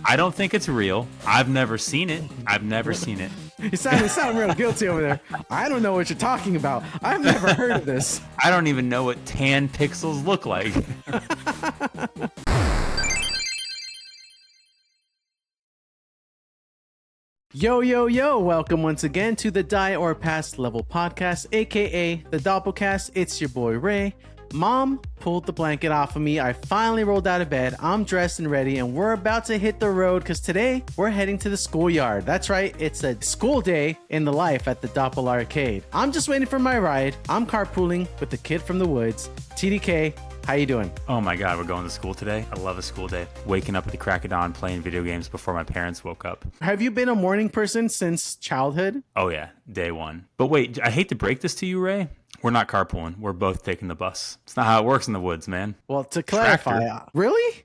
I don't think it's real. I've never seen it. I've never seen it. You sound real guilty over there. I don't know what you're talking about. I've never heard of this. I don't even know what tan pixels look like. Yo, yo, yo, welcome once again to the Die or Pass Level Podcast, aka the Doppelcast. It's your boy Ray. Mom pulled the blanket off of me. I finally rolled out of bed. I'm dressed and ready, and we're about to hit the road because today we're heading to the schoolyard. That's right, it's a school day in the life at the DoPL arcade. I'm just waiting for my ride. I'm carpooling with the kid from the woods. TDK, how you doing? Oh my God, we're going to school today. I love a school day. Waking up at the crack of dawn, playing video games before my parents woke up. Have you been a morning person since childhood? Oh yeah, day one. But wait, I hate to break this to you, Ray. We're not carpooling. We're both taking the bus. It's not how it works in the woods, man. Well, to clarify, really?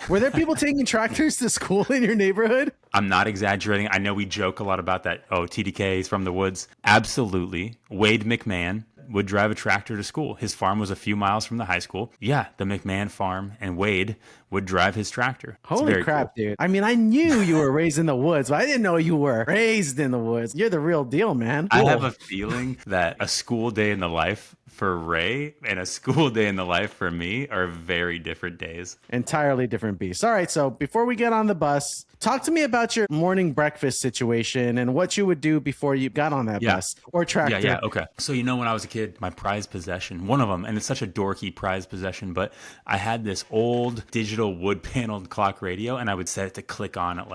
Were there people taking tractors to school in your neighborhood? I'm not exaggerating. I know we joke a lot about that. Oh, TDK is from the woods. Absolutely. Wade McMahon would drive a tractor to school. His farm was a few miles from the high school. Yeah, the McMahon farm, and Wade would drive his tractor. Holy crap, cool. Dude. I mean, I knew you were raised in the woods, but I didn't know you were raised in the woods. You're the real deal, man. I have a feeling that a school day in the life for Ray and a school day in the life for me are very different days. Entirely different beasts. All right, so before we get on the bus, talk to me about your morning breakfast situation and what you would do before you got on that bus or tractor. Yeah, okay. So, you know, when I was a kid, my prized possession, one of them, and it's such a dorky prized possession, but I had this old digital wood paneled clock radio, and I would set it to click on at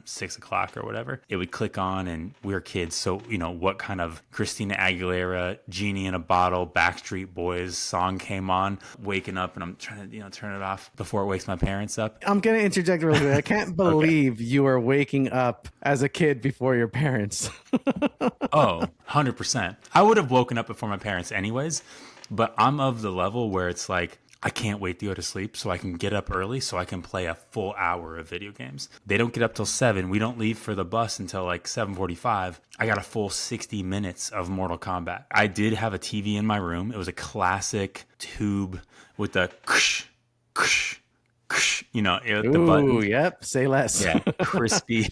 6 o'clock or whatever. It would click on, and we were kids. So, what kind of Christina Aguilera, Genie in a Bottle, Backstreet Boys song came on, waking up, and I'm trying to, turn it off before it wakes my parents up. I'm going to interject real quick. I can't believe you were waking up as a kid before your parents. Oh, 100%. I would have woken up before my parents anyways, but I'm of the level where it's like, I can't wait to go to sleep so I can get up early so I can play a full hour of video games. They don't get up till 7. We don't leave for the bus until 7:45. I got a full 60 minutes of Mortal Kombat. I did have a TV in my room. It was a classic tube with the the button. Ooh, yep. Say less. Yeah, crispy.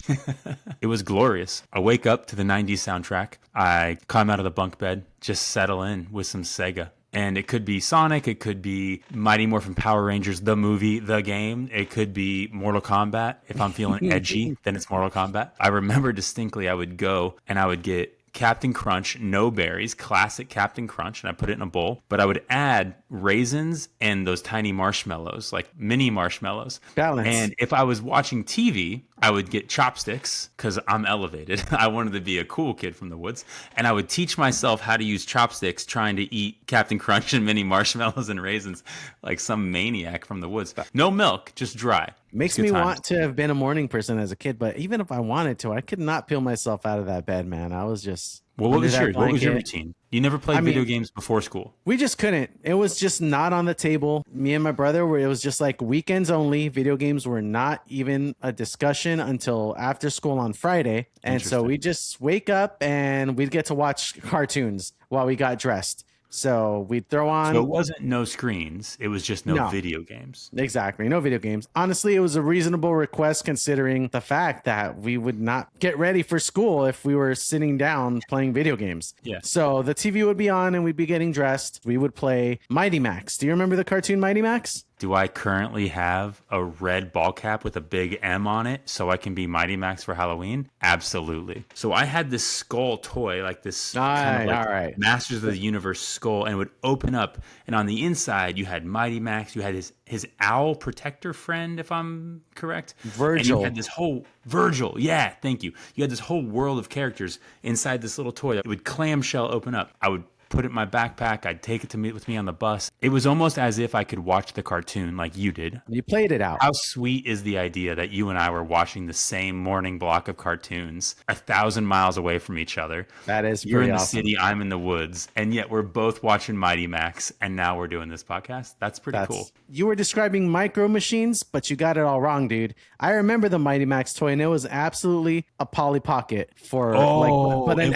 It was glorious. I wake up to the 90s soundtrack. I climb out of the bunk bed, just settle in with some Sega. And it could be Sonic, it could be Mighty Morphin Power Rangers, the movie, the game. It could be Mortal Kombat. If I'm feeling edgy, then it's Mortal Kombat. I remember distinctly I would go and I would get Captain Crunch, no berries, classic Captain Crunch, and I put it in a bowl. But I would add raisins and those tiny marshmallows, like mini marshmallows. Balance. And if I was watching TV, I would get chopsticks because I'm elevated. I wanted to be a cool kid from the woods. And I would teach myself how to use chopsticks trying to eat Captain Crunch and mini marshmallows and raisins like some maniac from the woods. No milk, just dry. Makes me want to have been a morning person as a kid, but even if I wanted to, I could not peel myself out of that bed, man. I was just... Well, what was your routine? You never played video games before school? We just couldn't. It was just not on the table. Me and my brother it was just like weekends only. Video games were not even a discussion until after school on Friday. And so we just wake up and we'd get to watch cartoons while we got dressed. So we'd throw on... So it wasn't no screens. It was just no video games. Exactly. No video games. Honestly, it was a reasonable request considering the fact that we would not get ready for school if we were sitting down playing video games. Yeah. So the TV would be on and we'd be getting dressed. We would play Mighty Max. Do you remember the cartoon Mighty Max? Do I currently have a red ball cap with a big M on it so I can be Mighty Max for Halloween? Absolutely. So I had this skull toy, like this Masters of the Universe skull, and it would open up. And on the inside, you had Mighty Max. You had his owl protector friend, if I'm correct. Virgil. And you had this whole... Virgil. Yeah, thank you. You had this whole world of characters inside this little toy that would clamshell open up. I would put it in my backpack. I'd take it to meet with me on the bus. It was almost as if I could watch the cartoon like you did. You played it out. How sweet is the idea that you and I were watching the same morning block of cartoons 1,000 miles away from each other? That is pretty You're in the awesome. city, I'm in the woods, and yet we're both watching Mighty Max, and now we're doing this podcast. That's pretty cool. You were describing micro machines, but you got it all wrong, dude. I remember the Mighty Max toy, and it was absolutely a Polly Pocket for an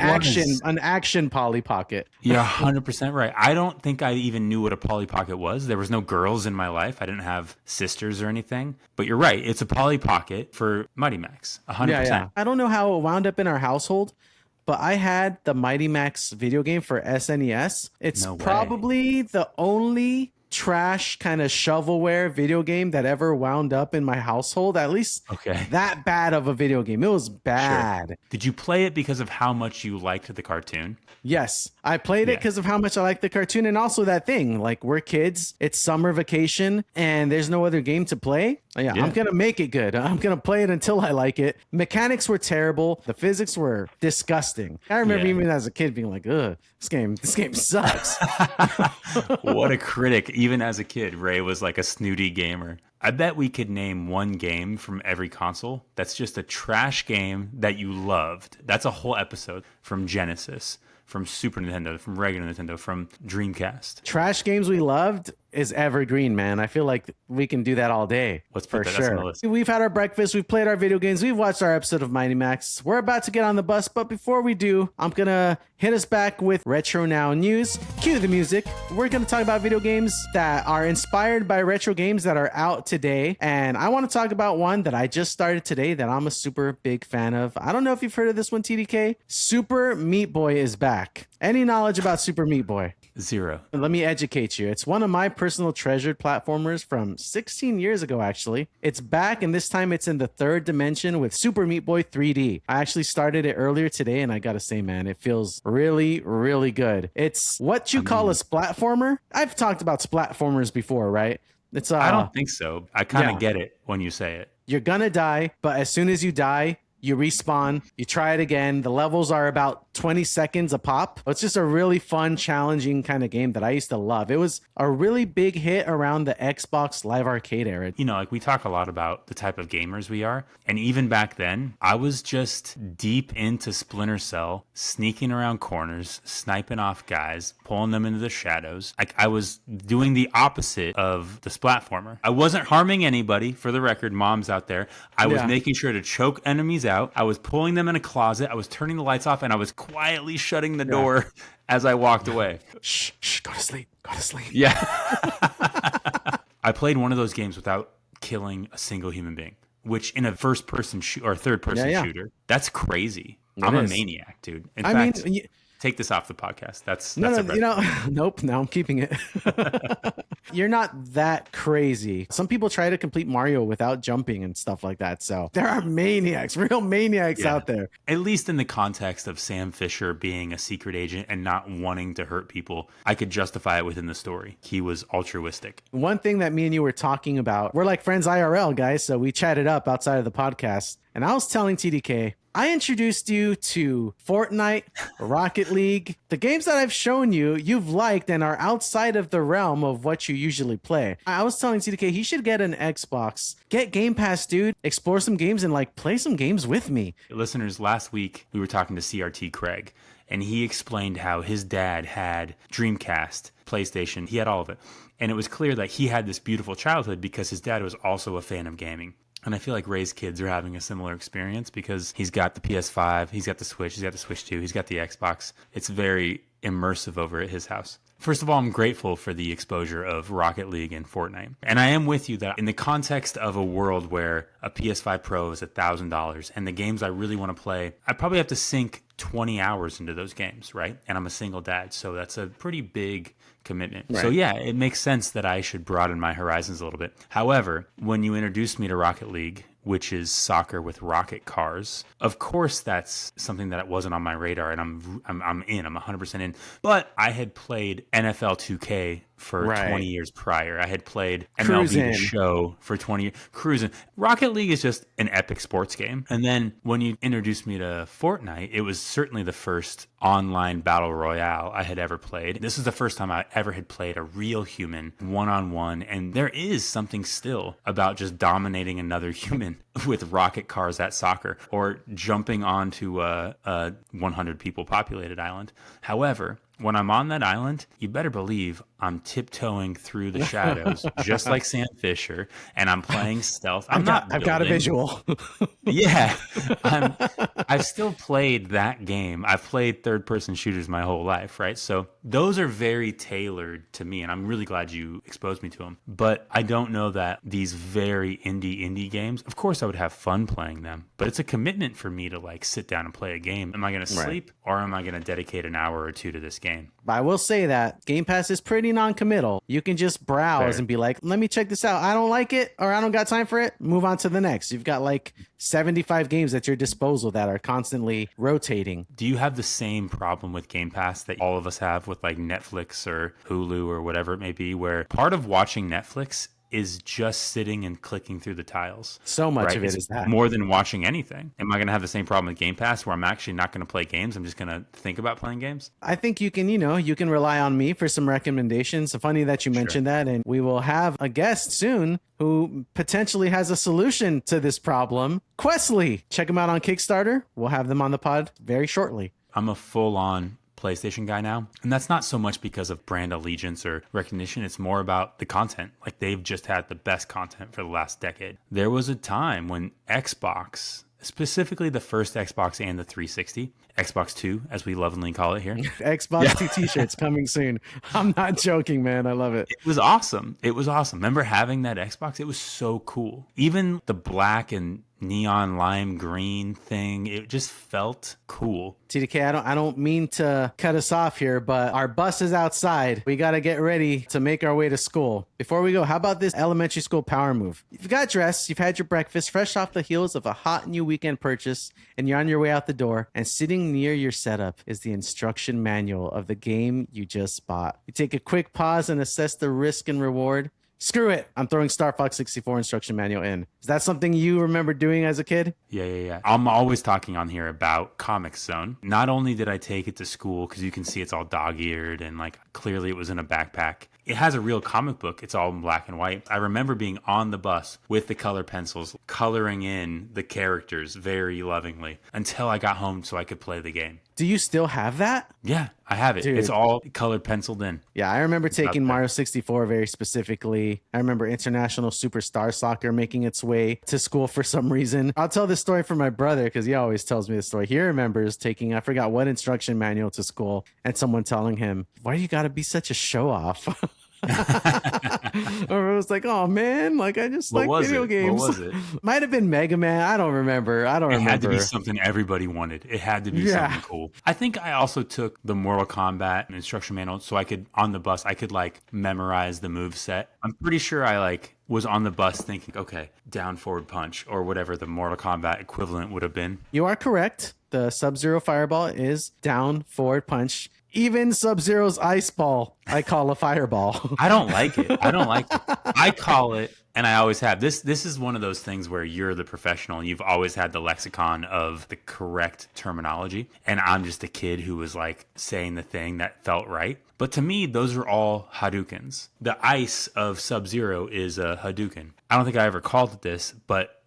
action Polly Pocket. Yeah, 100% right. I don't think I even knew what a Polly Pocket was. There was no girls in my life. I didn't have sisters or anything. But you're right. It's a Polly Pocket for Mighty Max. 100%. Yeah. I don't know how it wound up in our household, but I had the Mighty Max video game for SNES. It's probably the only trash kind of shovelware video game that ever wound up in my household. At least that bad of a video game. It was bad. Sure. Did you play it because of how much you liked the cartoon? Yes, I played it because of how much I like the cartoon, and also that thing, like, we're kids, it's summer vacation, and there's no other game to play. I'm going to make it good. I'm going to play it until I like it. Mechanics were terrible. The physics were disgusting. I remember even as a kid being like, ugh, this game sucks. What a critic. Even as a kid, Ray was like a snooty gamer. I bet we could name one game from every console that's just a trash game that you loved. That's a whole episode. From Genesis, from Super Nintendo, from regular Nintendo, from Dreamcast. Trash games we loved is evergreen, man. I feel like we can do that all day. Let's put that on the list. We've had our breakfast. We've played our video games. We've watched our episode of Mighty Max. We're about to get on the bus, but before we do, I'm going to hit us back with Retro Now News. Cue the music. We're going to talk about video games that are inspired by retro games that are out today. And I want to talk about one that I just started today that I'm a super big fan of. I don't know if you've heard of this one, TDK. Super Meat Boy is back. Any knowledge about Super Meat Boy? Zero. Let me educate you. It's one of my personal treasured platformers from 16 years ago, actually. It's back, and this time it's in the third dimension with Super Meat Boy 3D. I actually started it earlier today, and I gotta say, man, it feels really, really good. It's what you call a splatformer. I've talked about splatformers before, right? It's I don't think so. I kind of get it when you say it. You're gonna die, but as soon as you die, you respawn, you try it again. The levels are about 20 seconds a pop. It's just a really fun, challenging kind of game that I used to love. It was a really big hit around the Xbox Live Arcade era. You know, like, we talk a lot about the type of gamers we are. And even back then, I was just deep into Splinter Cell, sneaking around corners, sniping off guys, pulling them into the shadows. Like, I was doing the opposite of the splatformer. I wasn't harming anybody, for the record, moms out there. I was making sure to choke enemies out. I was pulling them in a closet. I was turning the lights off, and I was quietly shutting the door as I walked away. Shh, go to sleep. Yeah. I played one of those games without killing a single human being, which in a first-person or third-person shooter, that's crazy. I'm a maniac, dude. In fact, take this off the podcast. That's nope. Now I'm keeping it. You're not that crazy. Some people try to complete Mario without jumping and stuff like that. So there are maniacs, real maniacs out there. At least in the context of Sam Fisher being a secret agent and not wanting to hurt people, I could justify it within the story. He was altruistic. One thing that me and you were talking about, we're like friends IRL, guys. So we chatted up outside of the podcast. And I was telling TDK, I introduced you to Fortnite, Rocket League, the games that I've shown you, you've liked and are outside of the realm of what you usually play. I was telling TDK he should get an Xbox, get Game Pass, dude, explore some games and like play some games with me. Listeners, last week we were talking to CRT Craig, and he explained how his dad had Dreamcast, PlayStation, he had all of it. And it was clear that he had this beautiful childhood because his dad was also a fan of gaming. And I feel like Ray's kids are having a similar experience because he's got the PS5, he's got the Switch, he's got the Switch 2, he's got the Xbox. It's very immersive over at his house. First of all, I'm grateful for the exposure of Rocket League and Fortnite. And I am with you that in the context of a world where a PS5 Pro is $1,000 and the games I really want to play, I probably have to sink 20 hours into those games, right? And I'm a single dad, so that's a pretty big commitment. Right. So yeah, it makes sense that I should broaden my horizons a little bit. However, when you introduced me to Rocket League, which is soccer with rocket cars, of course that's something that wasn't on my radar, and I'm in. I'm 100% in. But I had played NFL 2K for 20 years prior. I had played MLB The Show for 20 years. Cruising. Rocket League is just an epic sports game. And then when you introduced me to Fortnite, it was certainly the first online battle royale I had ever played. This is the first time I ever had played a real human one-on-one. And there is something still about just dominating another human with rocket cars at soccer or jumping onto a 100 people populated island. However, when I'm on that island, you better believe I'm tiptoeing through the shadows, just like Sam Fisher, and I'm playing stealth. I've got a visual. Yeah, I've still played that game. I've played third-person shooters my whole life, right? So those are very tailored to me, and I'm really glad you exposed me to them. But I don't know that these very indie games, of course I would have fun playing them, but it's a commitment for me to like sit down and play a game. Am I going to sleep or am I going to dedicate an hour or two to this game? But I will say that Game Pass is pretty non-committal. You can just browse and be like, let me check this out. I don't like it or I don't got time for it. Move on to the next. You've got like 75 games at your disposal that are constantly rotating. Do you have the same problem with Game Pass that all of us have with like Netflix or Hulu or whatever it may be, where part of watching Netflix is just sitting and clicking through the tiles? So much of it is that. More than watching anything. Am I going to have the same problem with Game Pass where I'm actually not going to play games? I'm just going to think about playing games? I think you can, you can rely on me for some recommendations. Funny that you mentioned that. And we will have a guest soon who potentially has a solution to this problem. Questly. Check them out on Kickstarter. We'll have them on the pod very shortly. I'm a full-on PlayStation guy now, and that's not so much because of brand allegiance or recognition. It's more about the content. Like, they've just had the best content for the last decade. There was a time when Xbox, specifically the first Xbox and the 360, Xbox 2 as we lovingly call it here, Xbox 2 t-shirts coming soon. I'm not joking, man. I love it. It was awesome. Remember having that Xbox? It was so cool. Even the black and neon lime green thing, it just felt cool. TDK, I don't mean to cut us off here, but our bus is outside. We got to get ready to make our way to school. Before we go, how about this elementary school power move? You've got dressed, you've had your breakfast, fresh off the heels of a hot new weekend purchase, and you're on your way out the door, and sitting near your setup is the instruction manual of the game you just bought. You take a quick pause and assess the risk and reward. Screw it. I'm throwing Star Fox 64 instruction manual in. Is that something you remember doing as a kid? Yeah. I'm always talking on here about Comic Zone. Not only did I take it to school, because you can see it's all dog-eared and like clearly it was in a backpack. It has a real comic book. It's all in black and white. I remember being on the bus with the color pencils, coloring in the characters very lovingly until I got home so I could play the game. Do you still have that? Yeah, I have it. Dude. It's all colored penciled in. Yeah, I remember taking Mario 64 very specifically. I remember International Superstar Soccer making its way to school for some reason. I'll tell this story for my brother because he always tells me this story. He remembers taking, I forgot what instruction manual to school, and someone telling him, why do you got to be such a show off? Or it was like, oh man, like I just like video games. What was it? Might have been Mega Man. I don't remember. It had to be something everybody wanted. It had to be something cool. I think I also took the Mortal Kombat instruction manual so I could, on the bus, I could like memorize the move set. I'm pretty sure I like was on the bus thinking, okay, down, forward, punch, or whatever the Mortal Kombat equivalent would have been. You are correct. The Sub-Zero Fireball is down, forward, punch. Even Sub-Zero's ice ball, I call a fireball. I don't like it. I call it, and I always have. This is one of those things where you're the professional and you've always had the lexicon of the correct terminology. And I'm just a kid who was like saying the thing that felt right. But to me, those are all Hadoukens. The ice of Sub-Zero is a Hadouken. I don't think I ever called it this, but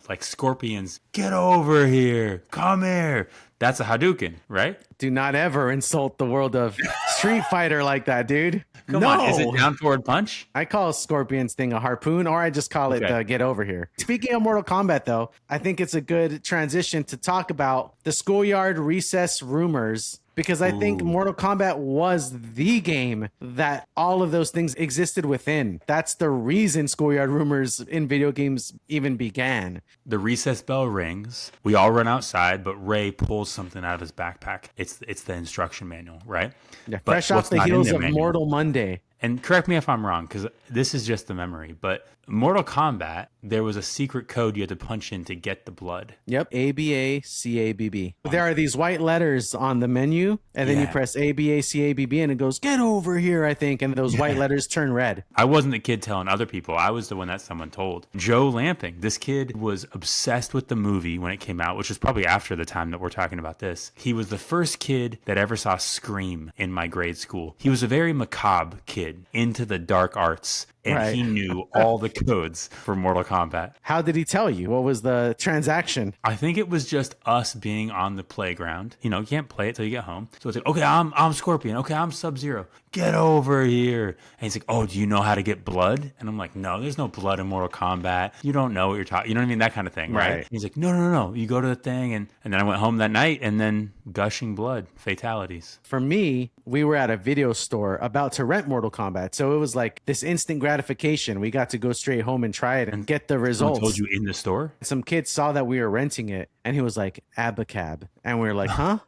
like Scorpions, get over here, come here. That's a Hadouken, right? Do not ever insult the world of Street Fighter like that, dude. Come on, is it down, forward, punch? I call Scorpion's thing a harpoon, or I just call it get over here. Speaking of Mortal Kombat, though, I think it's a good transition to talk about the Schoolyard recess rumors. Because I think Mortal Kombat was the game that all of those things existed within. That's the reason Schoolyard rumors in video games even began. The recess bell rings. We all run outside, but Ray pulls something out of his backpack. It's the instruction manual, right? Yeah, fresh off the heels of Mortal Monday. And correct me if I'm wrong, because this is just the memory, but Mortal Kombat, there was a secret code you had to punch in to get the blood. Yep, ABACABB. There are these white letters on the menu, and then you press ABACABB, and it goes, get over here, I think, and those white letters turn red. I wasn't the kid telling other people. I was the one that someone told. Joe Lamping, this kid was obsessed with the movie when it came out, which was probably after the time that we're talking about this. He was the first kid that ever saw Scream in my grade school. He was a very macabre kid, into the dark arts. and Right. he knew all the codes for Mortal Kombat. How did he tell you? What was the transaction? I think it was just us being on the playground. You know, you can't play it till you get home. So it's like, okay, I'm Scorpion. Okay, I'm Sub-Zero. Get over here. And he's like, oh, do you know how to get blood? And I'm like, no, there's no blood in Mortal Kombat. You don't know what you're talking. You know what I mean? That kind of thing, right? Right. And he's like, no. You go to the thing, and then I went home that night, and then gushing blood, fatalities. For me, we were at a video store about to rent Mortal Kombat. So it was like this instant gratification. We got to go straight home and try it and get the Someone results. told you in the store? Some kid saw that we were renting it and he was like, Abacab. And we were like, huh?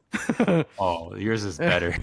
Oh, yours is better.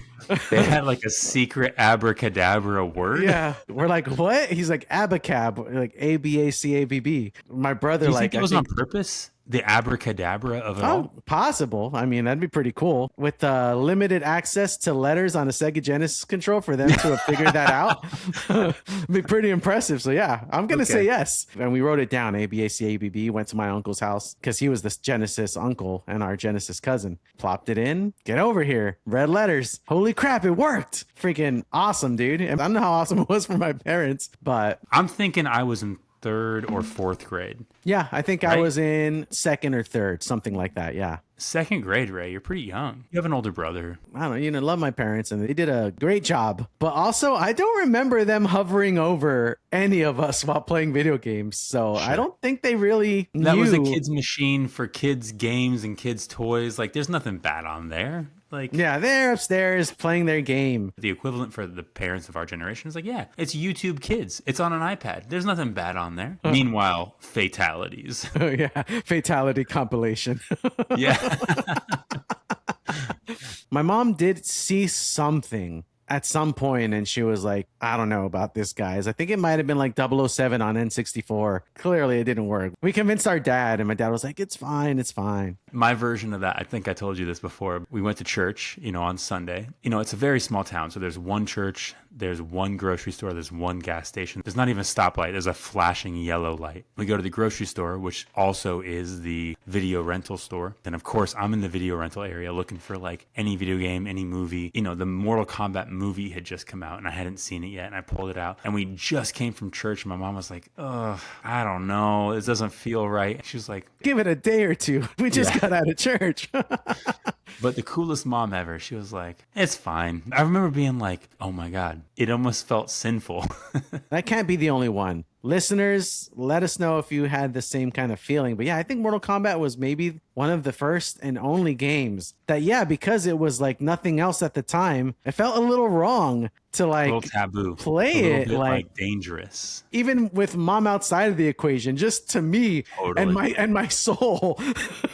They had like a secret abracadabra word. Yeah. We're like, what? He's like, Abacab, like ABACABB. My brother, Do you like, think it was on purpose? The abracadabra of it all? oh, possible. I mean, that'd be pretty cool. With limited access to letters on a Sega Genesis control for them to have figured that out. It'd be pretty impressive. So yeah, I'm going to say yes. And we wrote it down, ABACABB, went to my uncle's house because he was the Genesis uncle and our Genesis cousin. Plopped it in, get over here, red letters. Holy crap, it worked. Freaking awesome, dude. And I don't know how awesome it was for my parents, but I'm thinking I was in 3rd or 4th grade. yeah, I think I was in 2nd or 3rd, something like that. Yeah. 2nd grade, Ray. You're pretty young. You have an older brother. I don't know, love my parents and they did a great job. But also, I don't remember them hovering over any of us while playing video games. So I don't think they really knew. That was a kid's machine for kids' games and kids' toys. Like, there's nothing bad on there. Like, Yeah, they're upstairs playing their game. the equivalent for the parents of our generation is like, yeah, it's YouTube Kids. It's on an iPad. There's nothing bad on there. Meanwhile, fatalities. Oh, yeah. Fatality compilation. Yeah. My mom did see something at some point and she was like, I don't know about this, guys. I think it might have been like 007 on N64. Clearly it didn't work. We convinced our dad and my dad was like, it's fine. It's fine. My version of that, I think I told you this before. We went to church, on Sunday. It's a very small town. So there's one church, there's one grocery store, there's one gas station. There's not even a stoplight. There's a flashing yellow light. We go to the grocery store, which also is the video rental store. Then, of course, I'm in the video rental area looking for like any video game, any movie. The Mortal Kombat movie had just come out and I hadn't seen it yet. And I pulled it out and we just came from church. And my mom was like, oh, I don't know. This doesn't feel right. She was like, give it a day or two. We just got out of church. But the coolest mom ever, she was like, it's fine. I remember being like, oh my God, it almost felt sinful. That can't be the only one. Listeners, let us know if you had the same kind of feeling. But yeah, I think Mortal Kombat was maybe one of the first and only games that, because it was like nothing else at the time, it felt a little wrong to like a little taboo, play a little it bit, like dangerous. Even with mom outside of the equation, just to me Totally. and my soul.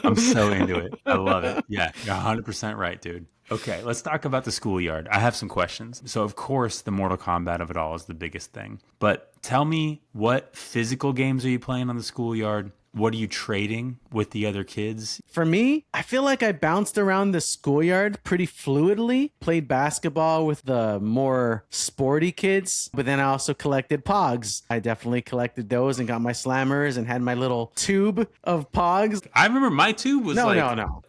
I'm so into it. I love it. Yeah, you're 100% right, dude. Okay, let's talk about the Schoolyard. I have some questions. So, of course, the Mortal Kombat of it all is the biggest thing. But tell me, what physical games are you playing on the Schoolyard? What are you trading with the other kids? For me, I feel like I bounced around the Schoolyard pretty fluidly, played basketball with the more sporty kids, but then I also collected Pogs. I definitely collected those and got my slammers and had my little tube of Pogs. I remember my tube was No.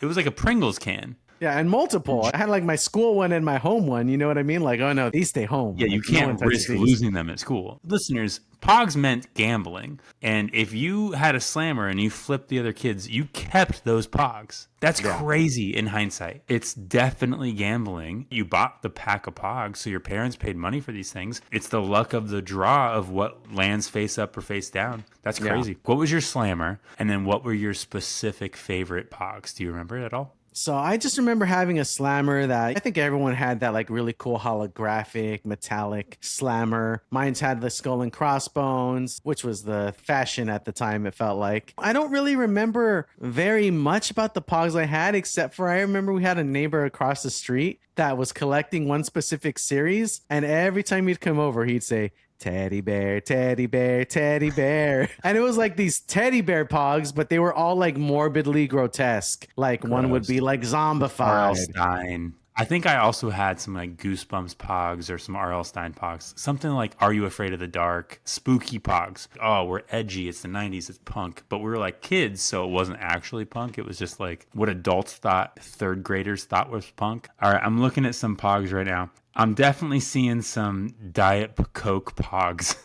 It was like a Pringles can. Yeah, and multiple. I had like my school one and my home one. You know what I mean? Like, oh no, these stay home. Yeah, you Like, no one can't touches risk these. losing them at school. Listeners, Pogs meant gambling. And if you had a slammer and you flipped the other kids, you kept those Pogs. That's crazy in hindsight. It's definitely gambling. You bought the pack of Pogs, so your parents paid money for these things. It's the luck of the draw of what lands face up or face down. That's crazy. Yeah. What was your slammer? And then what were your specific favorite Pogs? Do you remember it at all? So I just remember having a slammer that I think everyone had, that like really cool holographic metallic slammer. Mine's had the skull and crossbones, which was the fashion at the time, it felt like. I don't really remember very much about the Pogs I had, except for I remember we had a neighbor across the street that was collecting one specific series. And every time he'd come over, he'd say, teddy bear, teddy bear, teddy bear. And it was like these teddy bear Pogs, but they were all like morbidly grotesque. Like one would be like zombified. R.L. Stein. I think I also had some like Goosebumps Pogs or some R.L. Stein Pogs. Something like Are You Afraid of the Dark? Spooky Pogs. Oh, we're edgy. It's the 90s. It's punk. But we were like kids, so it wasn't actually punk. It was just like what adults thought, third graders thought was punk. All right, I'm looking at some Pogs right now. I'm definitely seeing some Diet Coke Pogs.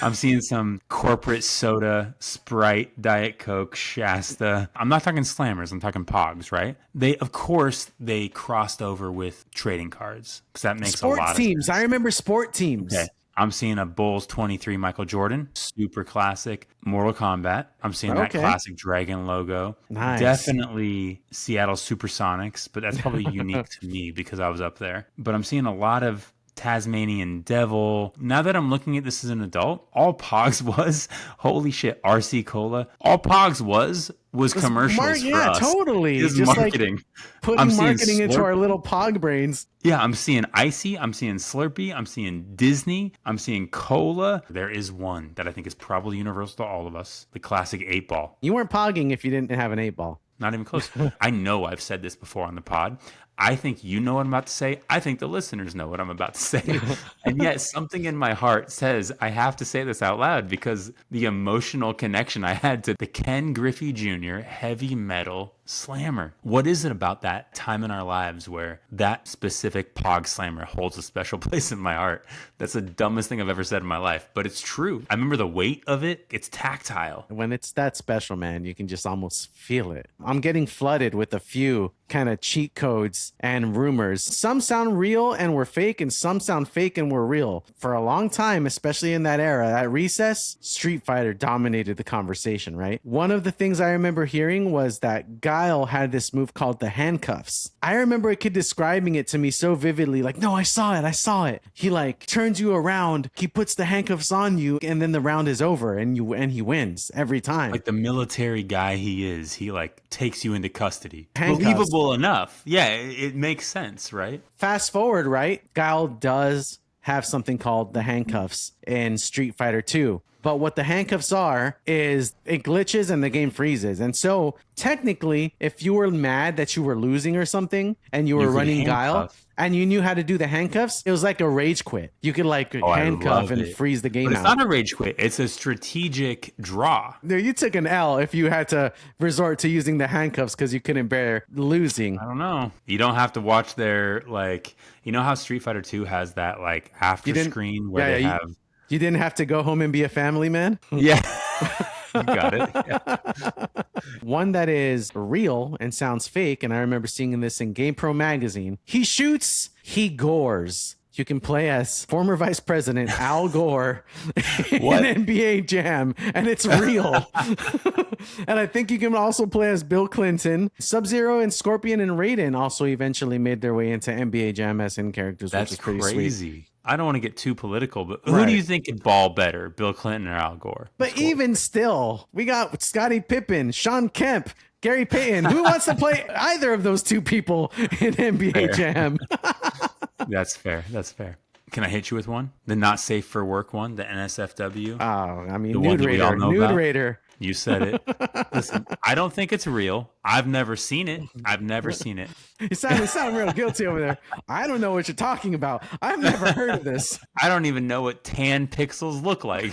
I'm seeing some corporate soda, Sprite, Diet Coke, Shasta. I'm not talking Slammers. I'm talking Pogs, right? Of course, they crossed over with trading cards because that makes a Sports lot of teams. I sense. remember sport Okay. teams. I'm seeing a Bulls 23 Michael Jordan, super classic. Mortal Kombat. I'm seeing that Okay. classic Dragon logo. Nice. Definitely Seattle Supersonics, but that's probably unique to me because I was up there. But I'm seeing a lot of Tasmanian Devil. Now that I'm looking at this as an adult, all Pogs was, holy shit, RC Cola. All Pogs was commercials for Yeah, us. totally. Is Just like marketing. I'm putting seeing marketing into our Slurpee. little pog brains. Yeah, I'm seeing Icy, I'm seeing Slurpee, I'm seeing Disney, I'm seeing Cola. There is one that I think is probably universal to all of us, the classic 8-ball. You weren't pogging if you didn't have an 8-ball. Not even close. I know I've said this before on the pod. I think you know what I'm about to say. I think the listeners know what I'm about to say. And yet something in my heart says I have to say this out loud because the emotional connection I had to the Ken Griffey Jr. heavy metal slammer. What is it about that time in our lives where that specific Pog slammer holds a special place in my heart? That's the dumbest thing I've ever said in my life, but it's true. I remember the weight of it. It's tactile. When it's that special, man, you can just almost feel it. I'm getting flooded with a few kind of cheat codes and rumors. Some sound real and were fake, and some sound fake and were real. For a long time, especially in that era, at recess, Street Fighter dominated the conversation, right? One of the things I remember hearing was that Guile had this move called the handcuffs. I remember a kid describing it to me so vividly, like, no, I saw it. He like turns you around, he puts the handcuffs on you, and then the round is over and he wins every time. Like the military guy he is, he like takes you into custody. Handcuffs. Believable enough. Yeah, it makes sense, right? Fast forward, right? Guile does have something called the handcuffs in Street Fighter 2. But what the handcuffs are is it glitches and the game freezes. And so technically, if you were mad that you were losing or something and you were running Guile and you knew how to do the handcuffs, it was like a rage quit. You could like handcuff and freeze the game but out. It's not a rage quit. It's a strategic draw. No, you took an L if you had to resort to using the handcuffs because you couldn't bear losing. I don't know. You don't have to watch their like. You know how Street Fighter 2 has that like after screen where they have. You didn't have to go home and be a family man? Yeah. You got it. Yeah. One that is real and sounds fake, and I remember seeing this in GamePro magazine. He shoots, he gores. You can play as former Vice President Al Gore in NBA Jam, and it's real. And I think you can also play as Bill Clinton. Sub-Zero and Scorpion and Raiden also eventually made their way into NBA Jam as in characters, which is pretty crazy. Sweet. I don't want to get too political, but who do you think could ball better, Bill Clinton or Al Gore? But even still, we got Scottie Pippen, Sean Kemp, Gary Payton. Who wants to play either of those two people in NBA Jam? That's fair. That's fair. Can I hit you with one? The not safe for work one, the NSFW. Oh, I mean, the Nude Raider. You said it. Listen, I don't think it's real. I've never seen it. You sound real guilty over there. I don't know what you're talking about. I've never heard of this. I don't even know what tan pixels look like.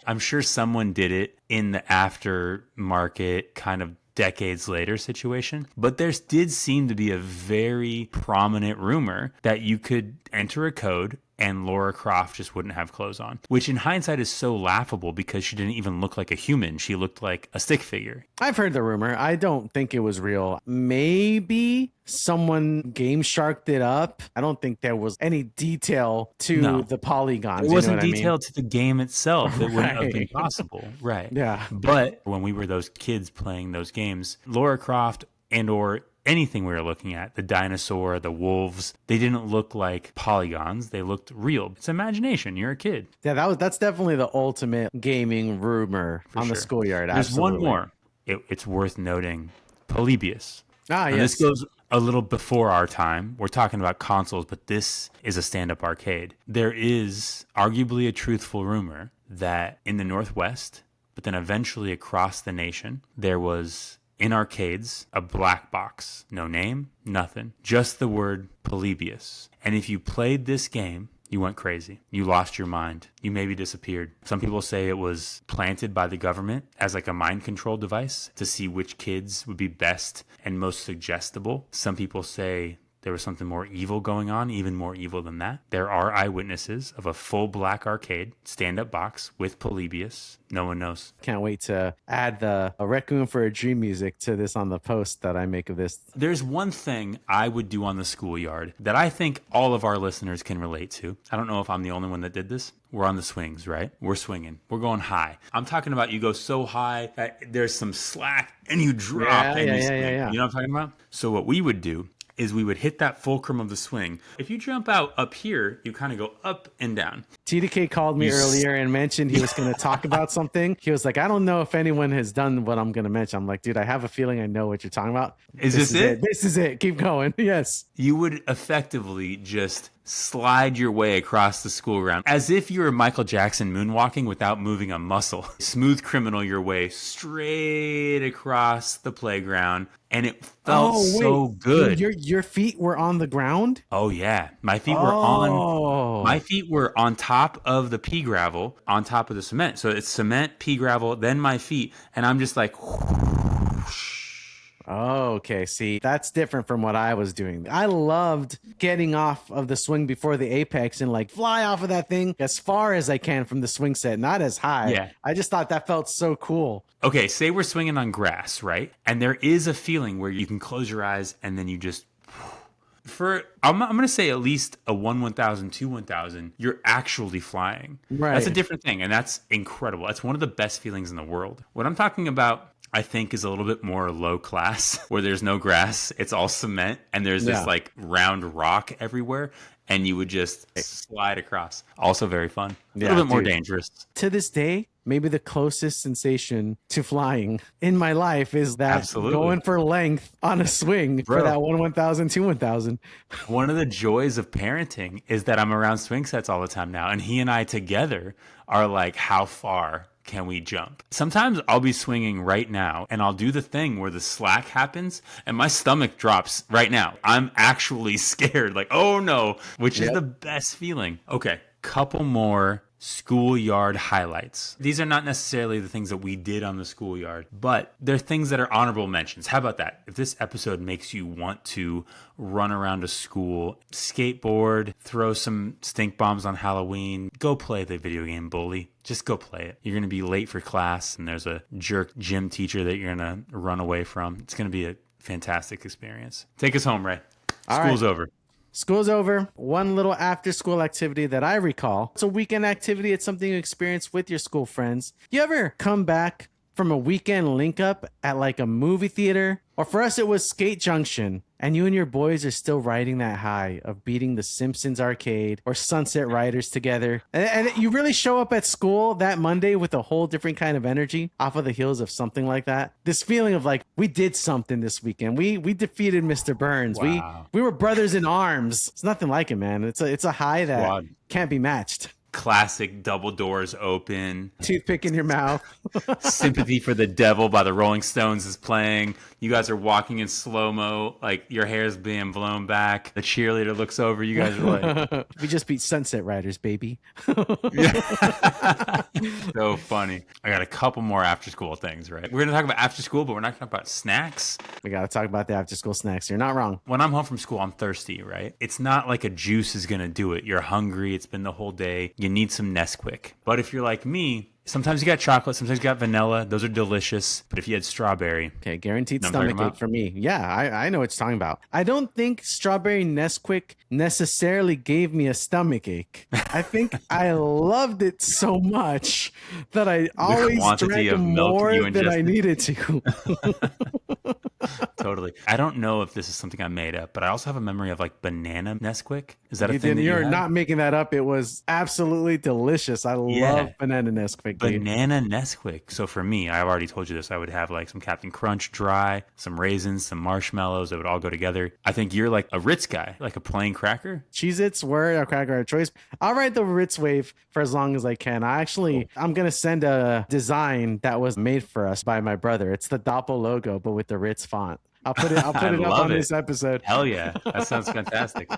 I'm sure someone did it in the aftermarket kind of decades later situation, but there did seem to be a very prominent rumor that you could enter a code and Lara Croft just wouldn't have clothes on, which in hindsight is so laughable because she didn't even look like a human. She looked like a stick figure. I've heard the rumor. I don't think it was real. Maybe someone Game Sharked it up. I don't think there was any detail to the polygons. It wasn't detailed to the game itself. It wouldn't have been possible. Right. Yeah. But when we were those kids playing those games, Lara Croft and or anything we were looking at, the dinosaur, the wolves, they didn't look like polygons. They looked real. It's imagination. You're a kid. Yeah, that's definitely the ultimate gaming rumor on the Schoolyard. There's Absolutely. one more. It's worth noting. Polybius. Yes. This goes a little before our time. We're talking about consoles, but this is a stand-up arcade. There is arguably a truthful rumor that in the Northwest, but then eventually across the nation, there was in arcades, a black box. No name, nothing. Just the word Polybius. And if you played this game, you went crazy. You lost your mind. You maybe disappeared. Some people say it was planted by the government as like a mind control device to see which kids would be best and most suggestible. Some people say there was something more evil going on, even more evil than that. There are eyewitnesses of a full black arcade, stand-up box with Polybius. No one knows. Can't wait to add the Requiem for a Dream music to this on the post that I make of this. There's one thing I would do on the Schoolyard that I think all of our listeners can relate to. I don't know if I'm the only one that did this. We're on the swings, right? We're swinging. We're going high. I'm talking about you go so high that there's some slack and you drop and you swing. Yeah. You know what I'm talking about? So what we would do is we would hit that fulcrum of the swing. If you jump out up here, you kind of go up and down. TDK called me earlier and mentioned he was going to talk about something. He was like, I don't know if anyone has done what I'm going to mention. I'm like, dude, I have a feeling I know what you're talking about. Is this it? This is it. Keep going. Yes. You would effectively just slide your way across the school ground as if you were Michael Jackson moonwalking without moving a muscle. Smooth criminal your way straight across the playground. And it felt so good. Your feet were on the ground? Oh yeah. My feet were on top of the pea gravel, on top of the cement. So it's cement, pea gravel, then my feet, and I'm just like Oh, okay. See, that's different from what I was doing. I loved getting off of the swing before the apex and like fly off of that thing as far as I can from the swing set, not as high. Yeah. I just thought that felt so cool. Okay, say we're swinging on grass, right? And there is a feeling where you can close your eyes and then you just I'm going to say at least a 1/1000, 2/1000, you're actually flying. Right. That's a different thing, and that's incredible. That's one of the best feelings in the world. What I'm talking about, I think, is a little bit more low class, where there's no grass, it's all cement, and there's this like round rock everywhere, and you would just slide across. Also very fun. A little bit more dangerous. To this day, maybe the closest sensation to flying in my life is that going for length on a swing for that 1/1000, 2/1000. One of the joys of parenting is that I'm around swing sets all the time now, and he and I together are like, how far can we jump? Sometimes I'll be swinging right now and I'll do the thing where the slack happens and my stomach drops right now. I'm actually scared, like, oh no, which is the best feeling. Okay, couple more schoolyard highlights. These are not necessarily the things that we did on the schoolyard, but they're things that are honorable mentions. How about that? If this episode makes you want to run around a school, skateboard, throw some stink bombs on Halloween, go play the video game Bully. Just go play it. You're going to be late for class and there's a jerk gym teacher that you're going to run away from. It's going to be a fantastic experience. Take us home, Ray. School's over. School's over. One little after school activity that I recall. It's a weekend activity. It's something you experience with your school friends. You ever come back from a weekend link up at like a movie theater? Or for us, it was Skate Junction. And you and your boys are still riding that high of beating the Simpsons arcade or Sunset Riders together. And you really show up at school that Monday with a whole different kind of energy off of the heels of something like that. This feeling of like, we did something this weekend. We defeated Mr. Burns. Wow. We were brothers in arms. It's nothing like it, man. It's a high that can't be matched. Classic double doors open. Toothpick in your mouth. Sympathy for the Devil by the Rolling Stones is playing. You guys are walking in slow-mo, like your hair's being blown back. The cheerleader looks over. You guys are like... We just beat Sunset Riders, baby. So funny. I got a couple more after-school things, right? We're going to talk about after-school, but we're not going to talk about snacks. We got to talk about the after-school snacks. You're not wrong. When I'm home from school, I'm thirsty, right? It's not like a juice is going to do it. You're hungry. It's been the whole day. You need some Nesquik. But if you're like me, sometimes you got chocolate, sometimes you got vanilla. Those are delicious. But if you had strawberry... Okay, guaranteed stomach ache for me. Yeah, I know what you're talking about. I don't think strawberry Nesquik necessarily gave me a stomach ache. I think I loved it so much that I always drank more than I needed to. Totally. I don't know if this is something I made up, but I also have a memory of like banana Nesquik. Is that a thing? You're not making that up. It was absolutely delicious. I love banana Nesquik. Banana Nesquik. So for me, I've already told you this. I would have like some Captain Crunch dry, some raisins, some marshmallows. That would all go together. I think you're like a Ritz guy, like a plain cracker. Cheez-Its were a cracker of choice. I'll ride the Ritz wave for as long as I can. I'm going to send a design that was made for us by my brother. It's the DoPL logo, but with the Ritz font. I'll put it up on this episode. Hell yeah. That sounds fantastic.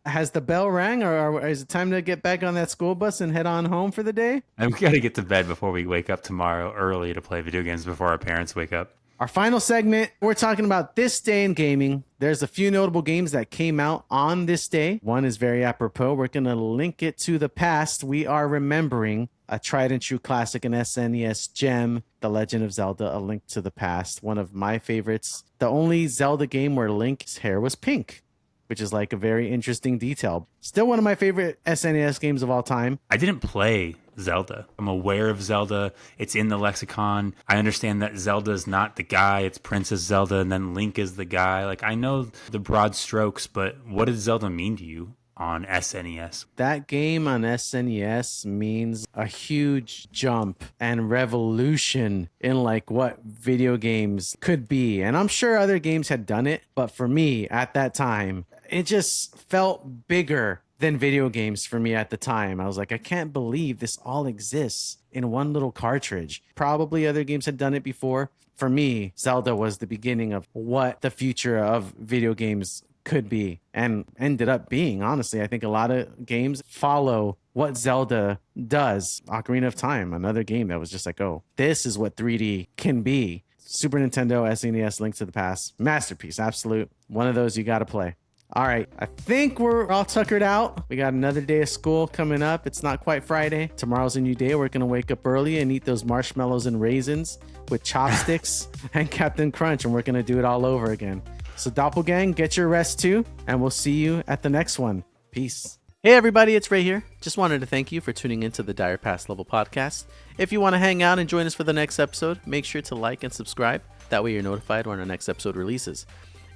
Has the bell rang or is it time to get back on that school bus and head on home for the day? And we got to get to bed before we wake up tomorrow early to play video games before our parents wake up. Our final segment, we're talking about this day in gaming. There's a few notable games that came out on this day. One is very apropos. We're going to link it to the past. We are remembering a tried and true classic and SNES gem, The Legend of Zelda: A Link to the Past. One of my favorites. The only Zelda game where Link's hair was pink, which is like a very interesting detail. Still one of my favorite SNES games of all time. I didn't play Zelda. I'm aware of Zelda. It's in the lexicon. I understand that Zelda is not the guy. It's Princess Zelda, and then Link is the guy. Like, I know the broad strokes, but what does Zelda mean to you on SNES? That game on SNES means a huge jump and revolution in like what video games could be. And I'm sure other games had done it, but for me at that time, it just felt bigger than video games for me at the time. I was like, I can't believe this all exists in one little cartridge. Probably other games had done it before. For me, Zelda was the beginning of what the future of video games could be and ended up being. Honestly, I think a lot of games follow what Zelda does. Ocarina of Time, another game that was just like, oh, this is what 3D can be. Super Nintendo, SNES, Link to the Past, masterpiece, absolute. One of those you got to play. All right, I think we're all tuckered out. We got another day of school coming up. It's not quite Friday. Tomorrow's a new day. We're going to wake up early and eat those marshmallows and raisins with chopsticks and Captain Crunch, and we're going to do it all over again. So Doppelgang, get your rest too, and we'll see you at the next one. Peace. Hey everybody, it's Ray here. Just wanted to thank you for tuning into the Dire Past Level podcast. If you want to hang out and join us for the next episode, make sure to like and subscribe. That way you're notified when our next episode releases.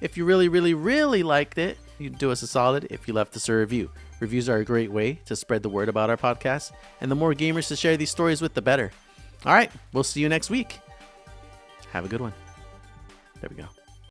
If you really liked it, you'd do us a solid if you left us a review. Reviews are a great way to spread the word about our podcast, and the more gamers to share these stories with, the better. All right, we'll see you next week. Have a good one. There we go.